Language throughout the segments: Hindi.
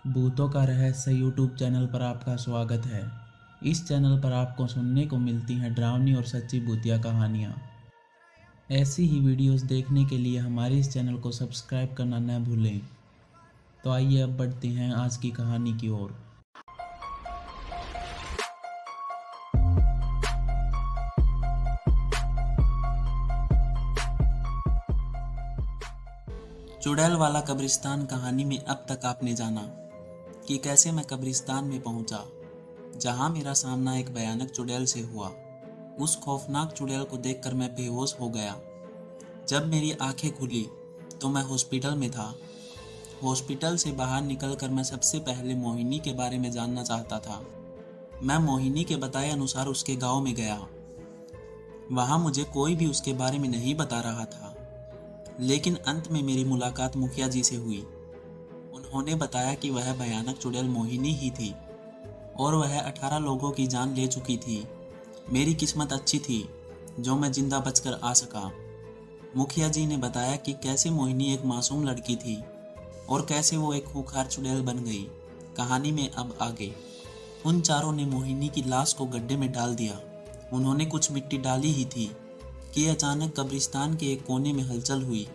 भूतों का रहस्य यूट्यूब चैनल पर आपका स्वागत है। इस चैनल पर आपको सुनने को मिलती हैं डरावनी और सच्ची भूतिया कहानियाँ। ऐसी ही वीडियोस देखने के लिए हमारे इस चैनल को सब्सक्राइब करना न भूलें। तो आइए अब बढ़ते हैं आज की कहानी की ओर। चुड़ैल वाला कब्रिस्तान कहानी में अब तक आपने जाना कि कैसे मैं कब्रिस्तान में पहुंचा, जहां मेरा सामना एक भयानक चुड़ैल से हुआ। उस खौफनाक चुड़ैल को देखकर मैं बेहोश हो गया। जब मेरी आंखें खुली तो मैं हॉस्पिटल में था। हॉस्पिटल से बाहर निकलकर मैं सबसे पहले मोहिनी के बारे में जानना चाहता था। मैं मोहिनी के बताए अनुसार उसके गांव में गया। वहां मुझे कोई भी उसके बारे में नहीं बता रहा था, लेकिन अंत में मेरी मुलाकात मुखिया जी से हुई। उन्होंने बताया कि वह भयानक चुड़ैल मोहिनी ही थी और वह 18 लोगों की जान ले चुकी थी। मेरी किस्मत अच्छी थी जो मैं जिंदा बचकर आ सका। मुखिया जी ने बताया कि कैसे मोहिनी एक मासूम लड़की थी और कैसे वो एक खूंखार चुड़ैल बन गई। कहानी में अब आगे। उन चारों ने मोहिनी की लाश को गड्ढे में डाल दिया। उन्होंने कुछ मिट्टी डाली ही थी कि अचानक कब्रिस्तान के एक कोने में हलचल हुई।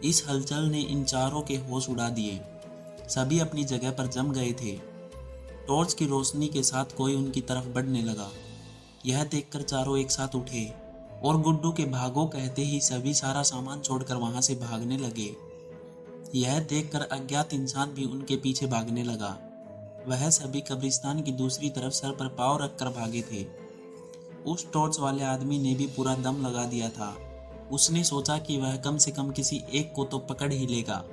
इस हलचल ने इन चारों के होश उड़ा दिए। सभी अपनी जगह पर जम गए थे। टॉर्च की रोशनी के साथ कोई उनकी तरफ बढ़ने लगा। यह देखकर चारों एक साथ उठे और गुड्डू के भागो कहते ही सभी सारा सामान छोड़कर वहां से भागने लगे। यह देखकर अज्ञात इंसान भी उनके पीछे भागने लगा। वह सभी कब्रिस्तान की दूसरी तरफ सर पर पाँव रखकर भागे थे। उस टॉर्च वाले आदमी ने भी पूरा दम लगा दिया था। उसने सोचा कि वह कम से कम किसी एक को तो पकड़ ही लेगा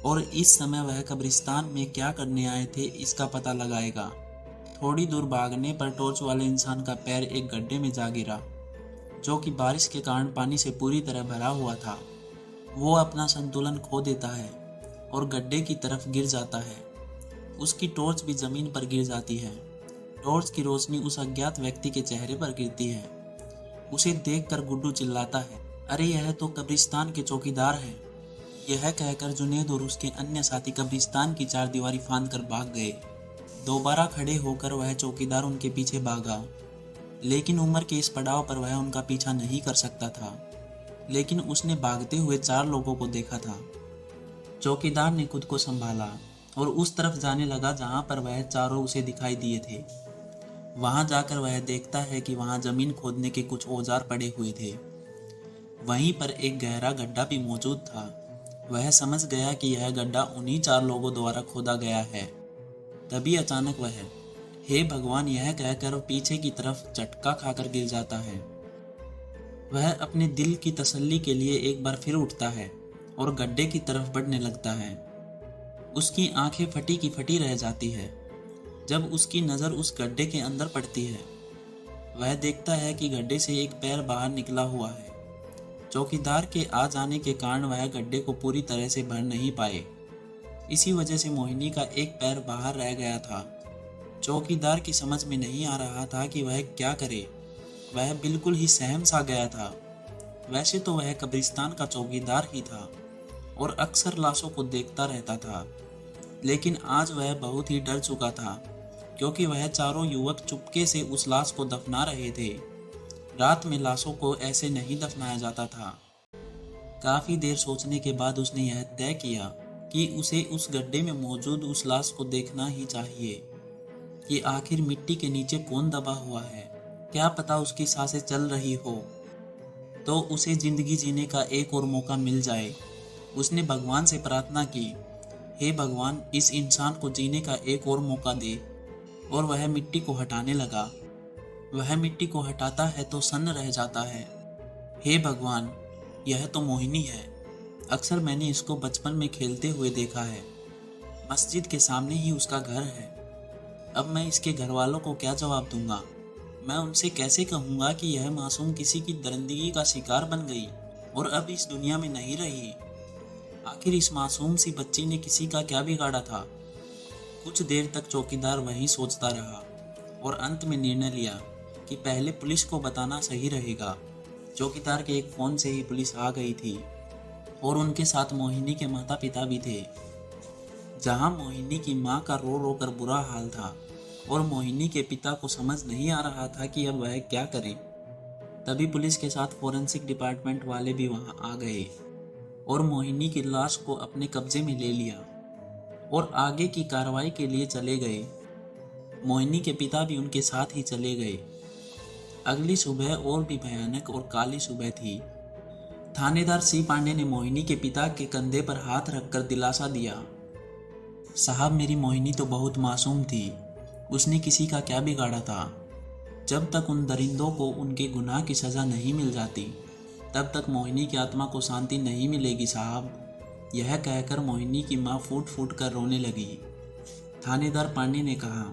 और इस समय वह कब्रिस्तान में क्या करने आए थे इसका पता लगाएगा। थोड़ी दूर भागने पर टॉर्च वाले इंसान का पैर एक गड्ढे में जा गिरा, जो कि बारिश के कारण पानी से पूरी तरह भरा हुआ था। वो अपना संतुलन खो देता है और गड्ढे की तरफ गिर जाता है। उसकी टॉर्च भी जमीन पर गिर जाती है। टॉर्च की रोशनी उस अज्ञात व्यक्ति के चेहरे पर गिरती है। उसे देखकर गुड्डू चिल्लाता है, अरे यह तो कब्रिस्तान के चौकीदार हैं। यह कहकर जुनेद और उसके अन्य साथी कब्रिस्तान की चारदीवारी फांदकर भाग गए। दोबारा खड़े होकर वह चौकीदार उनके पीछे भागा, लेकिन उम्र के इस पड़ाव पर वह उनका पीछा नहीं कर सकता था। लेकिन उसने भागते हुए 4 लोगों को देखा था। चौकीदार ने खुद को संभाला और उस तरफ जाने लगा जहां पर वह चारों उसे दिखाई दिए थे। वहां जाकर वह देखता है कि वहां जमीन खोदने के कुछ औजार पड़े हुए थे। वहीं पर एक गहरा गड्ढा भी मौजूद था। वह समझ गया कि यह गड्ढा उन्हीं 4 लोगों द्वारा खोदा गया है। तभी अचानक वह हे भगवान यह कहकर पीछे की तरफ झटका खाकर गिर जाता है। वह अपने दिल की तसल्ली के लिए एक बार फिर उठता है और गड्ढे की तरफ बढ़ने लगता है। उसकी आंखें फटी की फटी रह जाती है जब उसकी नज़र उस गड्ढे के अंदर पड़ती है। वह देखता है कि गड्ढे से एक पैर बाहर निकला हुआ है। चौकीदार के आ जाने के कारण वह गड्ढे को पूरी तरह से भर नहीं पाए। इसी वजह से मोहिनी का एक पैर बाहर रह गया था। चौकीदार की समझ में नहीं आ रहा था कि वह क्या करे। वह बिल्कुल ही सहम सा गया था। वैसे तो वह कब्रिस्तान का चौकीदार ही था और अक्सर लाशों को देखता रहता था, लेकिन आज वह बहुत ही डर चुका था क्योंकि वह चारों युवक चुपके से उस लाश को दफना रहे थे। रात में लाशों को ऐसे नहीं दफनाया जाता था। काफी देर सोचने के बाद उसने यह तय किया कि उसे उस गड्ढे में मौजूद उस लाश को देखना ही चाहिए कि आखिर मिट्टी के नीचे कौन दबा हुआ है। क्या पता उसकी सांसें चल रही हो तो उसे जिंदगी जीने का एक और मौका मिल जाए। उसने भगवान से प्रार्थना की, हे भगवान इस इंसान को जीने का एक और मौका दे। और वह मिट्टी को हटाने लगा। वह मिट्टी को हटाता है तो सन्न रह जाता है। हे भगवान यह तो मोहिनी है। अक्सर मैंने इसको बचपन में खेलते हुए देखा है। मस्जिद के सामने ही उसका घर है। अब मैं इसके घर वालों को क्या जवाब दूंगा? मैं उनसे कैसे कहूँगा कि यह मासूम किसी की दरिंदगी का शिकार बन गई और अब इस दुनिया में नहीं रही? आखिर इस मासूम सी बच्ची ने किसी का क्या बिगाड़ा था? कुछ देर तक चौकीदार वहीं सोचता रहा और अंत में निर्णय लिया कि पहले पुलिस को बताना सही रहेगा। चौकीदार के एक फ़ोन से ही पुलिस आ गई थी और उनके साथ मोहिनी के माता पिता भी थे। जहां मोहिनी की मां का रो रो कर बुरा हाल था और मोहिनी के पिता को समझ नहीं आ रहा था कि अब वह क्या करे। तभी पुलिस के साथ फोरेंसिक डिपार्टमेंट वाले भी वहां आ गए और मोहिनी की लाश को अपने कब्जे में ले लिया और आगे की कार्रवाई के लिए चले गए। मोहिनी के पिता भी उनके साथ ही चले गए। अगली सुबह और भी भयानक और काली सुबह थी। थानेदार सी पांडे ने मोहिनी के पिता के कंधे पर हाथ रखकर दिलासा दिया, साहब मेरी मोहिनी तो बहुत मासूम थी, उसने किसी का क्या बिगाड़ा था। जब तक उन दरिंदों को उनके गुनाह की सज़ा नहीं मिल जाती तब तक मोहिनी की आत्मा को शांति नहीं मिलेगी साहब। यह कहकर मोहिनी की मां फूट फूट कर रोने लगी। थानेदार पांडे ने कहा,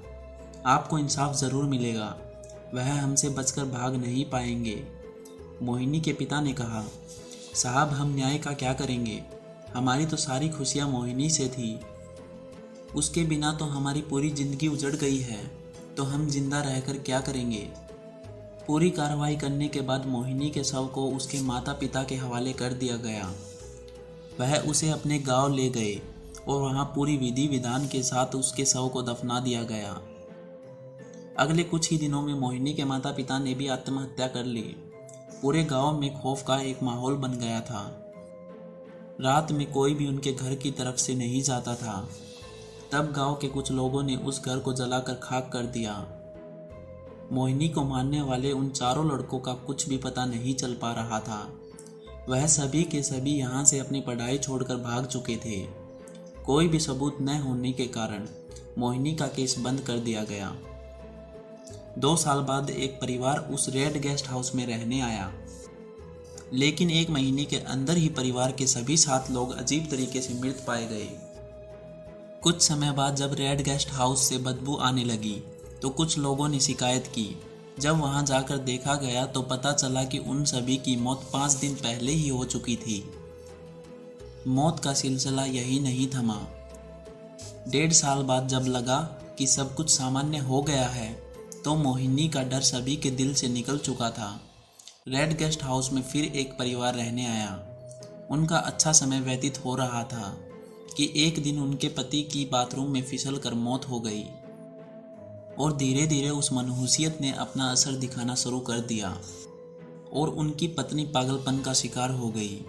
आपको इंसाफ ज़रूर मिलेगा, वह हमसे बचकर भाग नहीं पाएंगे। मोहिनी के पिता ने कहा, साहब हम न्याय का क्या करेंगे, हमारी तो सारी खुशियाँ मोहिनी से थी, उसके बिना तो हमारी पूरी ज़िंदगी उजड़ गई है, तो हम जिंदा रहकर क्या करेंगे। पूरी कार्रवाई करने के बाद मोहिनी के शव को उसके माता पिता के हवाले कर दिया गया। वह उसे अपने गांव ले गए और वहां पूरी विधि विधान के साथ उसके शव को दफना दिया गया। अगले कुछ ही दिनों में मोहिनी के माता पिता ने भी आत्महत्या कर ली। पूरे गांव में खौफ का एक माहौल बन गया था। रात में कोई भी उनके घर की तरफ से नहीं जाता था। तब गांव के कुछ लोगों ने उस घर को जलाकर खाक कर दिया। मोहिनी को मारने वाले उन चारों लड़कों का कुछ भी पता नहीं चल पा रहा था। वह सभी के सभी यहाँ से अपनी पढ़ाई छोड़कर भाग चुके थे। कोई भी सबूत न होने के कारण मोहिनी का केस बंद कर दिया गया। 2 साल बाद एक परिवार उस रेड गेस्ट हाउस में रहने आया, लेकिन 1 महीने के अंदर ही परिवार के सभी 7 लोग अजीब तरीके से मृत पाए गए। कुछ समय बाद जब रेड गेस्ट हाउस से बदबू आने लगी तो कुछ लोगों ने शिकायत की। जब वहां जाकर देखा गया तो पता चला कि उन सभी की मौत 5 दिन पहले ही हो चुकी थी। मौत का सिलसिला यही नहीं थमा। 1.5 साल बाद जब लगा कि सब कुछ सामान्य हो गया है तो मोहिनी का डर सभी के दिल से निकल चुका था। रेड गेस्ट हाउस में फिर एक परिवार रहने आया। उनका अच्छा समय व्यतीत हो रहा था कि एक दिन उनके पति की बाथरूम में फिसल कर मौत हो गई और धीरे धीरे उस मनहूसियत ने अपना असर दिखाना शुरू कर दिया और उनकी पत्नी पागलपन का शिकार हो गई।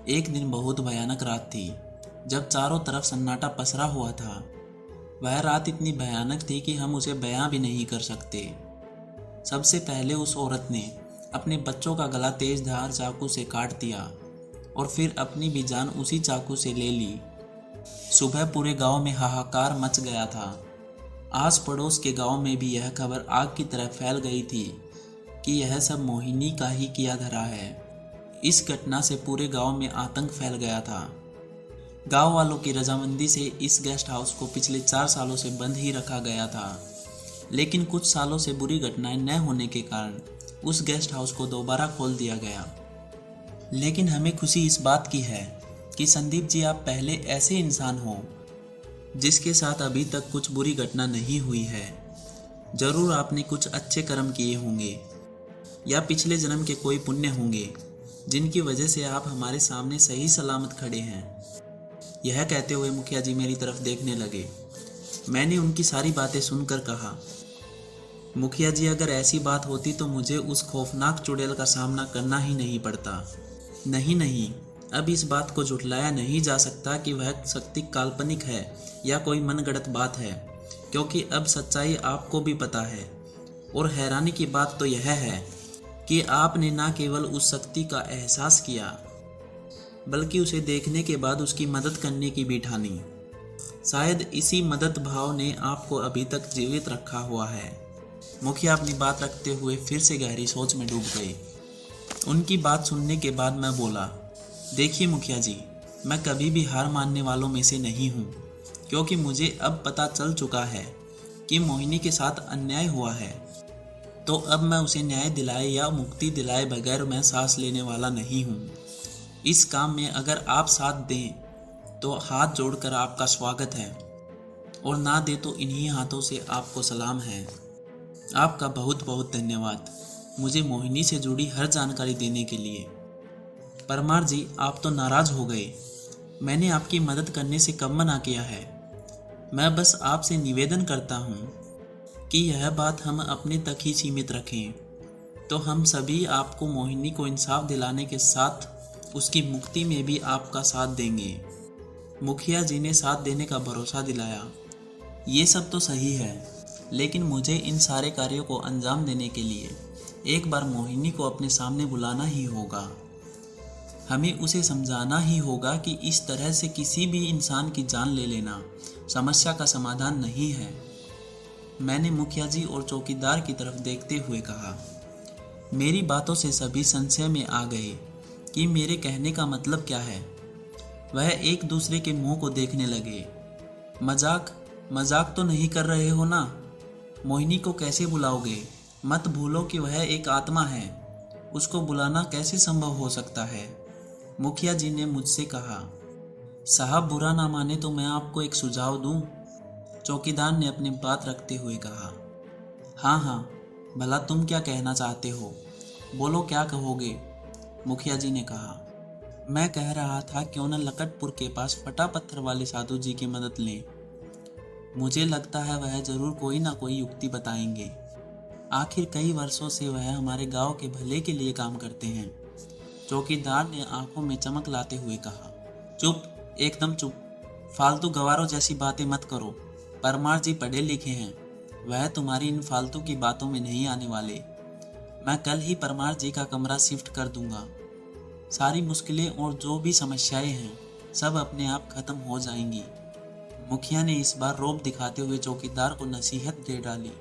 एक दिन बहुत भयानक रात थी जब चारों तरफ सन्नाटा पसरा हुआ था। वह रात इतनी भयानक थी कि हम उसे बयां भी नहीं कर सकते। सबसे पहले उस औरत ने अपने बच्चों का गला तेज धार चाकू से काट दिया और फिर अपनी भी जान उसी चाकू से ले ली। सुबह पूरे गांव में हाहाकार मच गया था। आस पड़ोस के गांव में भी यह खबर आग की तरह फैल गई थी कि यह सब मोहिनी का ही किया धरा है। इस घटना से पूरे गांव में आतंक फैल गया था। गांव वालों की रजामंदी से इस गेस्ट हाउस को पिछले 4 सालों से बंद ही रखा गया था, लेकिन कुछ सालों से बुरी घटनाएं न होने के कारण उस गेस्ट हाउस को दोबारा खोल दिया गया। लेकिन हमें खुशी इस बात की है कि संदीप जी आप पहले ऐसे इंसान हो जिसके साथ अभी तक कुछ बुरी घटना नहीं हुई है। जरूर आपने कुछ अच्छे कर्म किए होंगे या पिछले जन्म के कोई पुण्य होंगे जिनकी वजह से आप हमारे सामने सही सलामत खड़े हैं। यह कहते हुए मुखिया जी मेरी तरफ देखने लगे। मैंने उनकी सारी बातें सुनकर कहा, मुखिया जी अगर ऐसी बात होती तो मुझे उस खौफनाक चुड़ैल का सामना करना ही नहीं पड़ता। नहीं, अब इस बात को झुठलाया नहीं जा सकता कि वह शक्ति काल्पनिक है या कोई मनगढ़ंत बात है, क्योंकि अब सच्चाई आपको भी पता है। और हैरानी की बात तो यह है कि आपने न केवल उस शक्ति का एहसास किया बल्कि उसे देखने के बाद उसकी मदद करने की भी ठानी। शायद इसी मदद भाव ने आपको अभी तक जीवित रखा हुआ है। मुखिया अपनी बात रखते हुए फिर से गहरी सोच में डूब गए। उनकी बात सुनने के बाद मैं बोला, देखिए मुखिया जी, मैं कभी भी हार मानने वालों में से नहीं हूँ, क्योंकि मुझे अब पता चल चुका है कि मोहिनी के साथ अन्याय हुआ है। तो अब मैं उसे न्याय दिलाए या मुक्ति दिलाए बगैर मैं सांस लेने वाला नहीं हूँ। इस काम में अगर आप साथ दें तो हाथ जोड़कर आपका स्वागत है, और ना दे तो इन्हीं हाथों से आपको सलाम है। आपका बहुत बहुत धन्यवाद मुझे मोहिनी से जुड़ी हर जानकारी देने के लिए। परमार जी, आप तो नाराज हो गए। मैंने आपकी मदद करने से कब मना किया है। मैं बस आपसे निवेदन करता हूँ कि यह बात हम अपने तक ही सीमित रखें, तो हम सभी आपको मोहिनी को इंसाफ दिलाने के साथ उसकी मुक्ति में भी आपका साथ देंगे। मुखिया जी ने साथ देने का भरोसा दिलाया। ये सब तो सही है, लेकिन मुझे इन सारे कार्यों को अंजाम देने के लिए एक बार मोहिनी को अपने सामने बुलाना ही होगा। हमें उसे समझाना ही होगा कि इस तरह से किसी भी इंसान की जान ले लेना समस्या का समाधान नहीं है। मैंने मुखिया जी और चौकीदार की तरफ देखते हुए कहा। मेरी बातों से सभी संशय में आ गए कि मेरे कहने का मतलब क्या है। वह एक दूसरे के मुंह को देखने लगे। मजाक तो नहीं कर रहे हो ना? मोहिनी को कैसे बुलाओगे? मत भूलो कि वह एक आत्मा है, उसको बुलाना कैसे संभव हो सकता है? मुखिया जी ने मुझसे कहा। साहब, बुरा ना माने तो मैं आपको एक सुझाव दूं? चौकीदार ने अपनी बात रखते हुए कहा। हाँ, भला तुम क्या कहना चाहते हो? बोलो, क्या कहोगे? मुखिया जी ने कहा। मैं कह रहा था क्यों न लकटपुर के पास फटा पत्थर वाले साधु जी की मदद लें। मुझे लगता है वह जरूर कोई ना कोई युक्ति बताएंगे। आखिर कई वर्षों से वह हमारे गांव के भले के लिए काम करते हैं। चौकीदार ने आंखों में चमक लाते हुए कहा। चुप, एकदम चुप। फालतू गवारों जैसी बातें मत करो। परमार जी पढ़े लिखे हैं, वह तुम्हारी इन फालतू की बातों में नहीं आने वाले। मैं कल ही परमार जी का कमरा शिफ्ट कर दूंगा। सारी मुश्किलें और जो भी समस्याएं हैं सब अपने आप खत्म हो जाएंगी। मुखिया ने इस बार रौब दिखाते हुए चौकीदार को नसीहत दे डाली,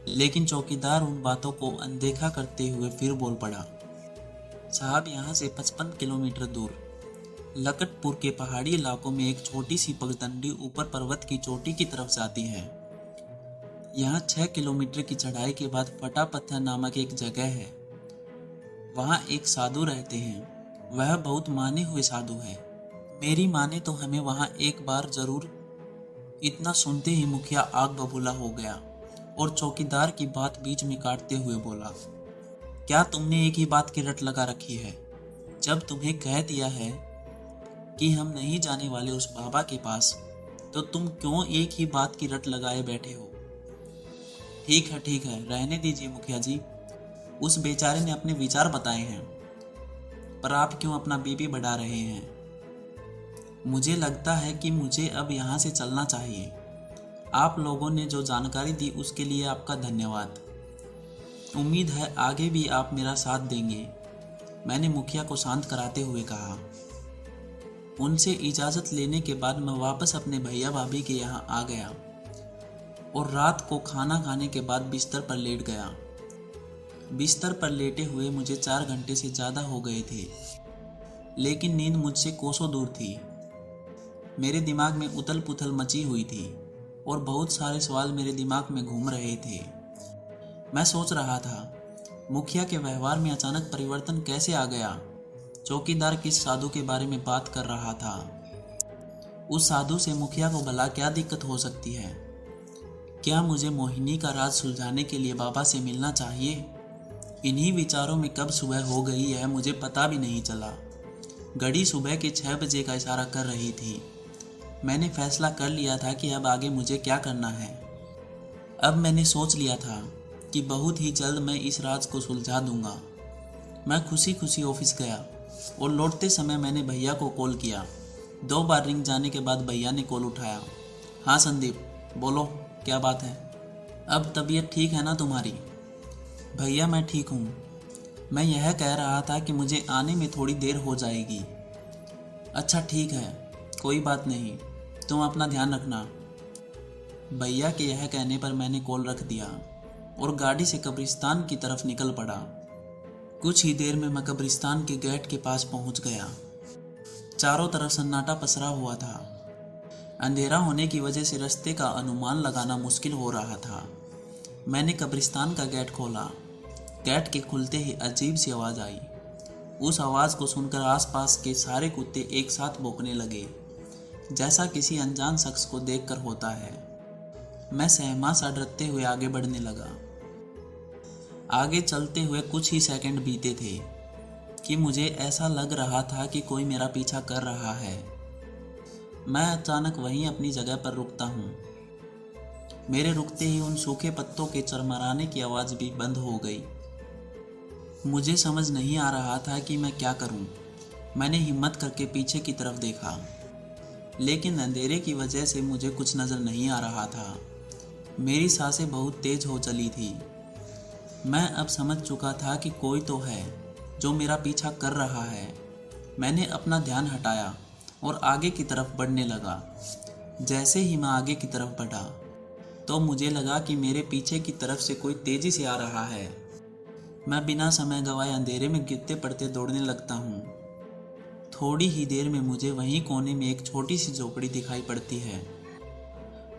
लेकिन चौकीदार उन बातों को अनदेखा करते हुए फिर बोल पड़ा। साहब, यहाँ से 55 किलोमीटर दूर लकटपुर के पहाड़ी इलाकों में एक छोटी सी पगडंडी ऊपर पर्वत की चोटी की तरफ जाती है। यहाँ 6 किलोमीटर की चढ़ाई के बाद फटा पत्थर नामक एक जगह है। वहाँ एक साधु रहते हैं। वह बहुत माने हुए साधु है। मेरी माने तो हमें वहाँ एक बार जरूर। इतना सुनते ही मुखिया आग बबूला हो गया और चौकीदार की बात बीच में काटते हुए बोला। क्या तुमने एक ही बात की रट लगा रखी है? जब तुम्हें कह दिया है कि हम नहीं जाने वाले उस बाबा के पास, तो तुम क्यों एक ही बात की रट लगाए बैठे हो? ठीक है, रहने दीजिए मुखिया जी। उस बेचारे ने अपने विचार बताए हैं, पर आप क्यों अपना बीपी बढ़ा रहे हैं? मुझे लगता है कि मुझे अब यहाँ से चलना चाहिए। आप लोगों ने जो जानकारी दी उसके लिए आपका धन्यवाद। उम्मीद है आगे भी आप मेरा साथ देंगे, मैंने मुखिया को शांत कराते हुए कहा। उनसे इजाज़त लेने के बाद मैं वापस अपने भैया भाभी के यहाँ आ गया और रात को खाना खाने के बाद बिस्तर पर लेट गया। बिस्तर पर लेटे हुए मुझे 4 घंटे से ज़्यादा हो गए थे, लेकिन नींद मुझसे कोसों दूर थी। मेरे दिमाग में उथल पुथल मची हुई थी और बहुत सारे सवाल मेरे दिमाग में घूम रहे थे। मैं सोच रहा था, मुखिया के व्यवहार में अचानक परिवर्तन कैसे आ गया? चौकीदार किस साधु के बारे में बात कर रहा था? उस साधु से मुखिया को भला क्या दिक्कत हो सकती है? क्या मुझे मोहिनी का राज सुलझाने के लिए बाबा से मिलना चाहिए? इन्हीं विचारों में कब सुबह हो गई यह मुझे पता भी नहीं चला। घड़ी सुबह के 6 बजे का इशारा कर रही थी। मैंने फैसला कर लिया था कि अब आगे मुझे क्या करना है। अब मैंने सोच लिया था कि बहुत ही जल्द मैं इस राज को सुलझा दूंगा। मैं खुशी खुशी ऑफिस गया और लौटते समय मैंने भैया को कॉल किया। 2 बार रिंग जाने के बाद भैया ने कॉल उठाया। हाँ संदीप, बोलो, क्या बात है? अब तबीयत ठीक है ना तुम्हारी? भैया, मैं ठीक हूँ। मैं यह कह रहा था कि मुझे आने में थोड़ी देर हो जाएगी। अच्छा ठीक है, कोई बात नहीं, तुम अपना ध्यान रखना। भैया के यह कहने पर मैंने कॉल रख दिया और गाड़ी से कब्रिस्तान की तरफ निकल पड़ा। कुछ ही देर में मैं कब्रिस्तान के गेट के पास पहुंच गया। चारों तरफ सन्नाटा पसरा हुआ था। अंधेरा होने की वजह से रास्ते का अनुमान लगाना मुश्किल हो रहा था। मैंने कब्रिस्तान का गेट खोला। गेट के खुलते ही अजीब सी आवाज़ आई। उस आवाज़ को सुनकर आसपास के सारे कुत्ते एक साथ भौंकने लगे, जैसा किसी अनजान शख्स को देखकर होता है। मैं सहमा सा डरते हुए आगे बढ़ने लगा। आगे चलते हुए कुछ ही सेकंड बीते थे कि मुझे ऐसा लग रहा था कि कोई मेरा पीछा कर रहा है। मैं अचानक वहीं अपनी जगह पर रुकता हूँ। मेरे रुकते ही उन सूखे पत्तों के चरमराने की आवाज़ भी बंद हो गई। मुझे समझ नहीं आ रहा था कि मैं क्या करूं। मैंने हिम्मत करके पीछे की तरफ देखा, लेकिन अंधेरे की वजह से मुझे कुछ नज़र नहीं आ रहा था। मेरी सांसें बहुत तेज हो चली थी। मैं अब समझ चुका था कि कोई तो है जो मेरा पीछा कर रहा है। मैंने अपना ध्यान हटाया और आगे की तरफ बढ़ने लगा। जैसे ही मैं आगे की तरफ बढ़ा तो मुझे लगा कि मेरे पीछे की तरफ से कोई तेजी से आ रहा है। मैं बिना समय गंवाए अंधेरे में गिरते पड़ते दौड़ने लगता हूँ। थोड़ी ही देर में मुझे वहीं कोने में एक छोटी सी झोपड़ी दिखाई पड़ती है।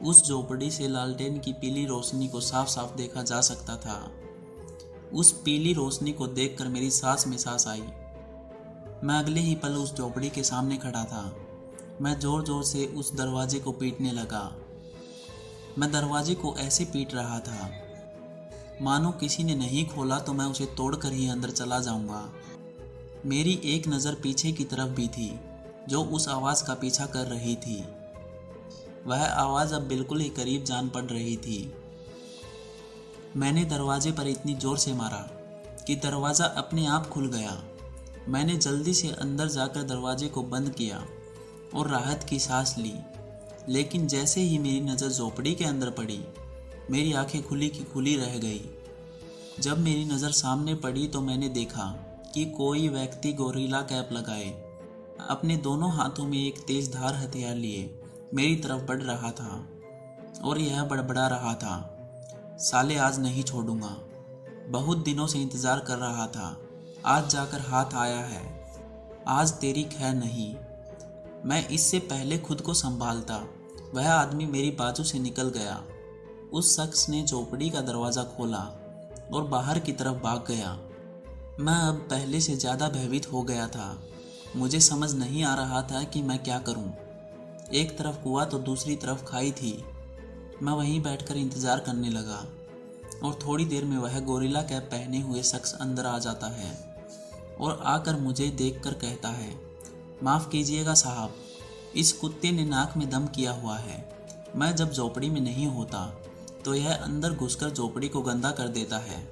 उस झोपड़ी से लालटेन की पीली रोशनी को साफ साफ देखा जा सकता था। उस पीली रोशनी को देखकर मेरी सांस में सांस आई। मैं अगले ही पल उस झोपड़ी के सामने खड़ा था। मैं जोर जोर से उस दरवाजे को पीटने लगा। मैं दरवाजे को ऐसे पीट रहा था मानो किसी ने नहीं खोला तो मैं उसे तोड़कर ही अंदर चला जाऊंगा। मेरी एक नज़र पीछे की तरफ भी थी जो उस आवाज़ का पीछा कर रही थी। वह आवाज़ अब बिल्कुल ही करीब जान पड़ रही थी। मैंने दरवाजे पर इतनी ज़ोर से मारा कि दरवाज़ा अपने आप खुल गया। मैंने जल्दी से अंदर जाकर दरवाजे को बंद किया और राहत की सांस ली। लेकिन जैसे ही मेरी नज़र झोपड़ी के अंदर पड़ी, मेरी आंखें खुली की खुली रह गई। जब मेरी नज़र सामने पड़ी तो मैंने देखा कि कोई व्यक्ति गोरिल्ला कैप लगाए अपने दोनों हाथों में एक तेज धार हथियार लिए मेरी तरफ बढ़ रहा था और यह बड़बड़ा रहा था, साले आज नहीं छोड़ूंगा। बहुत दिनों से इंतज़ार कर रहा था, आज जाकर हाथ आया है। आज तेरी खैर नहीं। मैं इससे पहले खुद को संभालता, वह आदमी मेरी बाजू से निकल गया। उस शख्स ने झोपड़ी का दरवाज़ा खोला और बाहर की तरफ भाग गया। मैं अब पहले से ज़्यादा भयभीत हो गया था। मुझे समझ नहीं आ रहा था कि मैं क्या करूं। एक तरफ कुआं तो दूसरी तरफ खाई थी। मैं वहीं बैठकर इंतज़ार करने लगा और थोड़ी देर में वह गोरिल्ला कैप पहने हुए शख्स अंदर आ जाता है और आकर मुझे देखकर कहता है, माफ़ कीजिएगा साहब, इस कुत्ते ने नाक में दम किया हुआ है। मैं जब झोपड़ी में नहीं होता तो यह अंदर घुसकर झोपड़ी को गंदा कर देता है।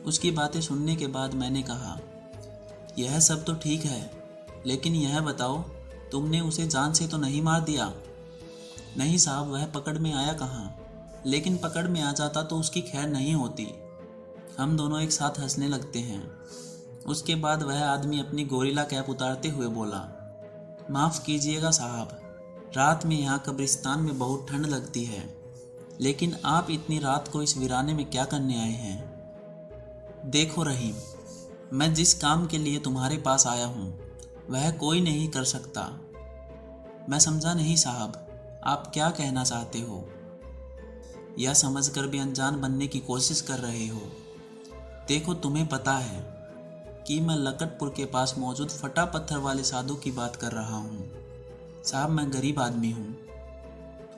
उसकी बातें सुनने के बाद मैंने कहा, यह सब तो ठीक है, लेकिन यह बताओ तुमने उसे जान से तो नहीं मार दिया? नहीं साहब, वह पकड़ में आया कहाँ, लेकिन पकड़ में आ जाता तो उसकी खैर नहीं होती। हम दोनों एक साथ हंसने लगते हैं। उसके बाद वह आदमी अपनी गोरिल्ला कैप उतारते हुए बोला, माफ़ कीजिएगा साहब, रात में यहाँ कब्रिस्तान में बहुत ठंड लगती है, लेकिन आप इतनी रात को इस वीराने में क्या करने आए हैं? देखो रहीम, मैं जिस काम के लिए तुम्हारे पास आया हूँ वह कोई नहीं कर सकता। मैं समझा नहीं साहब, आप क्या कहना चाहते हो? या समझकर भी अनजान बनने की कोशिश कर रहे हो? देखो, तुम्हें पता है कि मैं लकटपुर के पास मौजूद फटा पत्थर वाले साधु की बात कर रहा हूँ। साहब, मैं गरीब आदमी हूँ।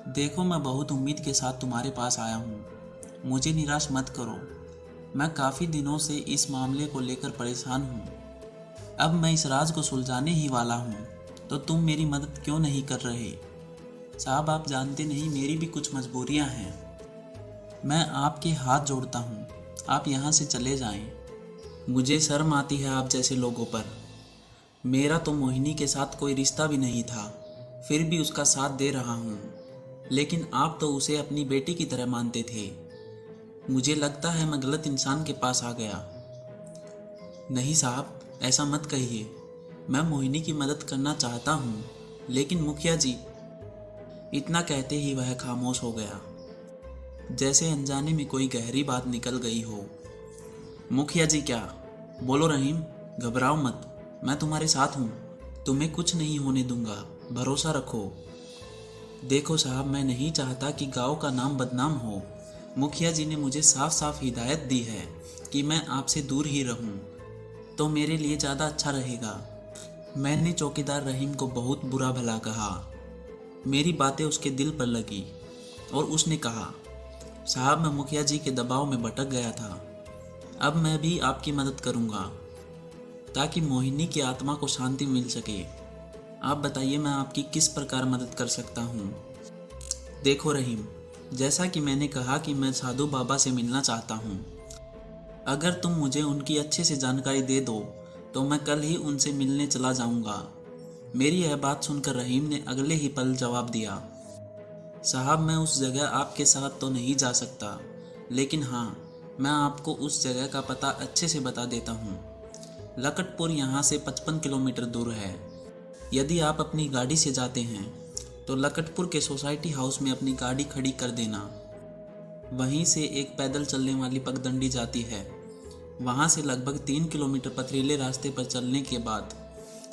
देखो, मैं बहुत उम्मीद के साथ तुम्हारे पास आया हूँ, मुझे निराश मत करो। मैं काफ़ी दिनों से इस मामले को लेकर परेशान हूँ। अब मैं इस राज को सुलझाने ही वाला हूँ, तो तुम मेरी मदद क्यों नहीं कर रहे? साहब, आप जानते नहीं, मेरी भी कुछ मजबूरियाँ हैं। मैं आपके हाथ जोड़ता हूँ, आप यहाँ से चले जाएं। मुझे शर्म आती है आप जैसे लोगों पर। मेरा तो मोहिनी के साथ कोई रिश्ता भी नहीं था, फिर भी उसका साथ दे रहा हूँ। लेकिन आप तो उसे अपनी बेटी की तरह मानते थे। मुझे लगता है मैं गलत इंसान के पास आ गया। नहीं साहब, ऐसा मत कहिए। मैं मोहिनी की मदद करना चाहता हूँ, लेकिन मुखिया जी। इतना कहते ही वह खामोश हो गया, जैसे अनजाने में कोई गहरी बात निकल गई हो। मुखिया जी क्या? बोलो रहीम, घबराओ मत, मैं तुम्हारे साथ हूँ, तुम्हें कुछ नहीं होने दूंगा, भरोसा रखो। देखो साहब, मैं नहीं चाहता कि गांव का नाम बदनाम हो। मुखिया जी ने मुझे साफ साफ हिदायत दी है कि मैं आपसे दूर ही रहूं, तो मेरे लिए ज़्यादा अच्छा रहेगा। मैंने चौकीदार रहीम को बहुत बुरा भला कहा। मेरी बातें उसके दिल पर लगी और उसने कहा, साहब, मैं मुखिया जी के दबाव में भटक गया था। अब मैं भी आपकी मदद करूंगा ताकि मोहिनी की आत्मा को शांति मिल सके। आप बताइए मैं आपकी किस प्रकार मदद कर सकता हूँ। देखो रहीम, जैसा कि मैंने कहा कि मैं साधु बाबा से मिलना चाहता हूँ। अगर तुम मुझे उनकी अच्छे से जानकारी दे दो तो मैं कल ही उनसे मिलने चला जाऊंगा। मेरी यह बात सुनकर रहीम ने अगले ही पल जवाब दिया, साहब मैं उस जगह आपके साथ तो नहीं जा सकता, लेकिन हाँ, मैं आपको उस जगह का पता अच्छे से बता देता हूँ। लकटपुर यहाँ से 55 किलोमीटर दूर है। यदि आप अपनी गाड़ी से जाते हैं तो लकटपुर के सोसाइटी हाउस में अपनी गाड़ी खड़ी कर देना। वहीं से एक पैदल चलने वाली पगडंडी जाती है। वहाँ से लगभग 3 किलोमीटर पथरीले रास्ते पर चलने के बाद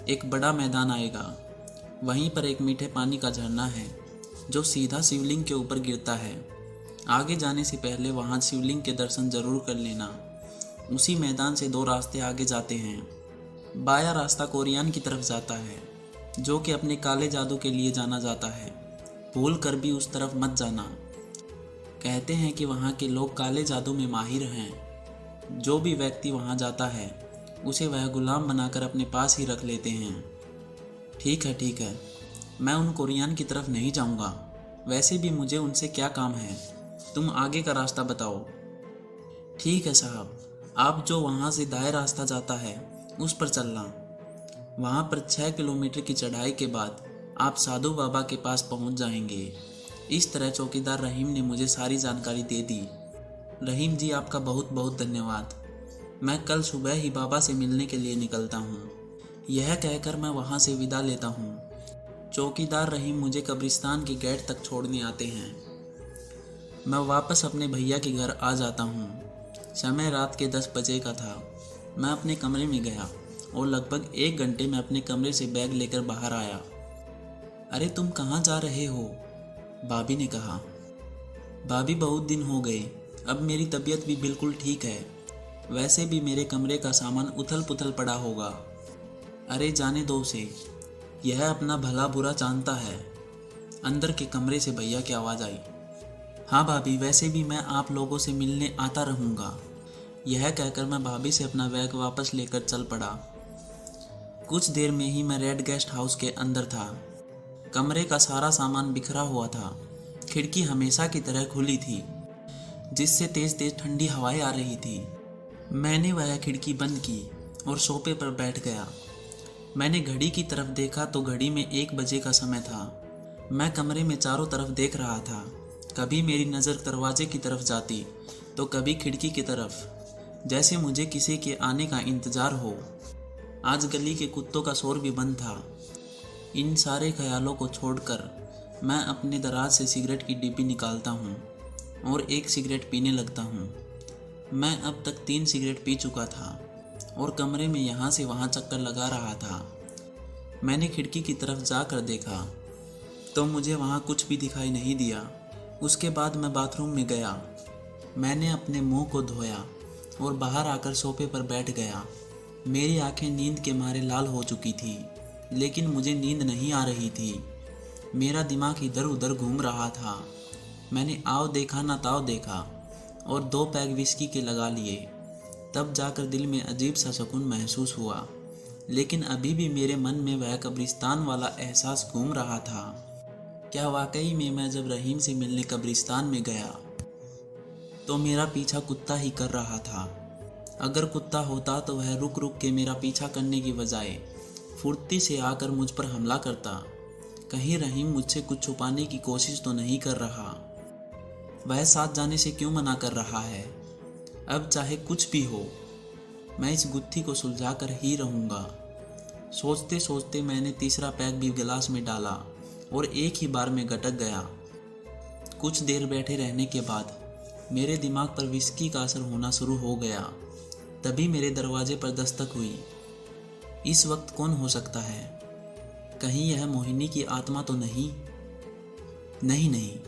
एक बड़ा मैदान आएगा। वहीं पर एक मीठे पानी का झरना है जो सीधा शिवलिंग के ऊपर गिरता है। आगे जाने से पहले वहाँ शिवलिंग के दर्शन जरूर कर लेना। उसी मैदान से 2 रास्ते आगे जाते हैं। बायां रास्ता कोरियान की तरफ जाता है, जो कि अपने काले जादू के लिए जाना जाता है। भूल कर भी उस तरफ मत जाना। कहते हैं कि वहाँ के लोग काले जादू में माहिर हैं। जो भी व्यक्ति वहाँ जाता है उसे वह गुलाम बनाकर अपने पास ही रख लेते हैं। ठीक है, मैं उन कोरियान की तरफ नहीं जाऊँगा। वैसे भी मुझे उनसे क्या काम है, तुम आगे का रास्ता बताओ। ठीक है साहब, आप जो वहाँ से दाएं रास्ता जाता है उस पर चलना। वहाँ पर 6 किलोमीटर की चढ़ाई के बाद आप साधु बाबा के पास पहुँच जाएंगे। इस तरह चौकीदार रहीम ने मुझे सारी जानकारी दे दी। रहीम जी, आपका बहुत बहुत धन्यवाद। मैं कल सुबह ही बाबा से मिलने के लिए निकलता हूँ। यह कहकर मैं वहाँ से विदा लेता हूँ। चौकीदार रहीम मुझे कब्रिस्तान के गेट तक छोड़ने आते हैं। मैं वापस अपने भैया के घर आ जाता हूँ। समय रात के 10 बजे का था। मैं अपने कमरे में गया और लगभग 1 घंटे में अपने कमरे से बैग लेकर बाहर आया। अरे तुम कहाँ जा रहे हो? भाभी ने कहा। भाभी, बहुत दिन हो गए, अब मेरी तबीयत भी बिल्कुल ठीक है। वैसे भी मेरे कमरे का सामान उथल पुथल पड़ा होगा। अरे जाने दो उसे, यह अपना भला बुरा जानता है। अंदर के कमरे से भैया की आवाज़ आई। हाँ भाभी, वैसे भी मैं आप लोगों से मिलने आता रहूँगा। यह कहकर मैं भाभी से अपना बैग वापस लेकर चल पड़ा। कुछ देर में ही मैं रेड गेस्ट हाउस के अंदर था। कमरे का सारा सामान बिखरा हुआ था। खिड़की हमेशा की तरह खुली थी, जिससे तेज तेज ठंडी हवाएं आ रही थी। मैंने वह खिड़की बंद की और सोफे पर बैठ गया। मैंने घड़ी की तरफ देखा तो घड़ी में 1 बजे का समय था। मैं कमरे में चारों तरफ देख रहा था। कभी मेरी नज़र दरवाजे की तरफ जाती तो कभी खिड़की की तरफ, जैसे मुझे किसी के आने का इंतज़ार हो। आज गली के कुत्तों का शोर भी बंद था। इन सारे ख्यालों को छोड़कर मैं अपने दराज से सिगरेट की डिब्बी निकालता हूँ और एक सिगरेट पीने लगता हूँ। मैं अब तक 3 सिगरेट पी चुका था और कमरे में यहाँ से वहाँ चक्कर लगा रहा था। मैंने खिड़की की तरफ जाकर देखा तो मुझे वहाँ कुछ भी दिखाई नहीं दिया। उसके बाद मैं बाथरूम में गया। मैंने अपने मुंह को धोया और बाहर आकर सोफे पर बैठ गया। मेरी आंखें नींद के मारे लाल हो चुकी थी, लेकिन मुझे नींद नहीं आ रही थी। मेरा दिमाग इधर उधर घूम रहा था। मैंने आओ देखा ना ताव देखा और 2 पैग विस्की के लगा लिए। तब जाकर दिल में अजीब सा सुकून महसूस हुआ, लेकिन अभी भी मेरे मन में वह कब्रिस्तान वाला एहसास घूम रहा था। क्या वाकई में मैं जब रहीम से मिलने कब्रिस्तान में गया तो मेरा पीछा कुत्ता ही कर रहा था? अगर कुत्ता होता तो वह रुक रुक के मेरा पीछा करने की बजाय फुर्ती से आकर मुझ पर हमला करता। कहीं रहीम मुझसे कुछ छुपाने की कोशिश तो नहीं कर रहा? वह साथ जाने से क्यों मना कर रहा है? अब चाहे कुछ भी हो, मैं इस गुत्थी को सुलझा कर ही रहूँगा। सोचते सोचते मैंने तीसरा पैक भी गिलास में डाला और एक ही बार में गटक गया। कुछ देर बैठे रहने के बाद मेरे दिमाग पर विस्की का असर होना शुरू हो गया। तभी मेरे दरवाजे पर दस्तक हुई। इस वक्त कौन हो सकता है? कहीं यह मोहिनी की आत्मा तो नहीं? नहीं,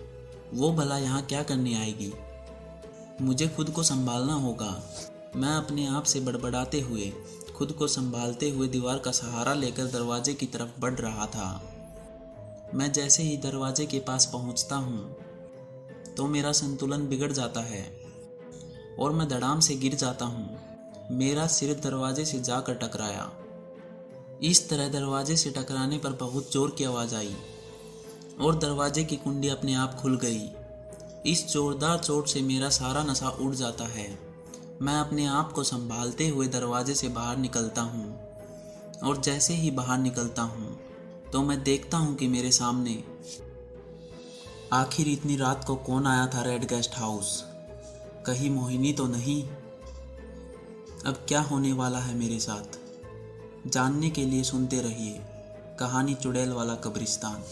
वो भला यहाँ क्या करने आएगी? मुझे खुद को संभालना होगा। मैं अपने आप से बड़बड़ाते हुए, खुद को संभालते हुए दीवार का सहारा लेकर दरवाजे की तरफ बढ़ रहा था। मैं जैसे ही दरवाजे के पास पहुंचता हूँ तो मेरा संतुलन बिगड़ जाता है और मैं धड़ाम से गिर जाता हूँ। मेरा सिर दरवाजे से जाकर टकराया। इस तरह दरवाजे से टकराने पर बहुत जोर की आवाज़ आई और दरवाजे की कुंडी अपने आप खुल गई। इस जोरदार चोट से मेरा सारा नशा उड़ जाता है। मैं अपने आप को संभालते हुए दरवाजे से बाहर निकलता हूँ और जैसे ही बाहर निकलता हूँ तो मैं देखता हूँ कि मेरे सामने आखिर इतनी रात को कौन आया था रेड गेस्ट हाउस। कहीं मोहिनी तो नहीं। अब क्या होने वाला है मेरे साथ, जानने के लिए सुनते रहिए कहानी चुड़ैल वाला कब्रिस्तान।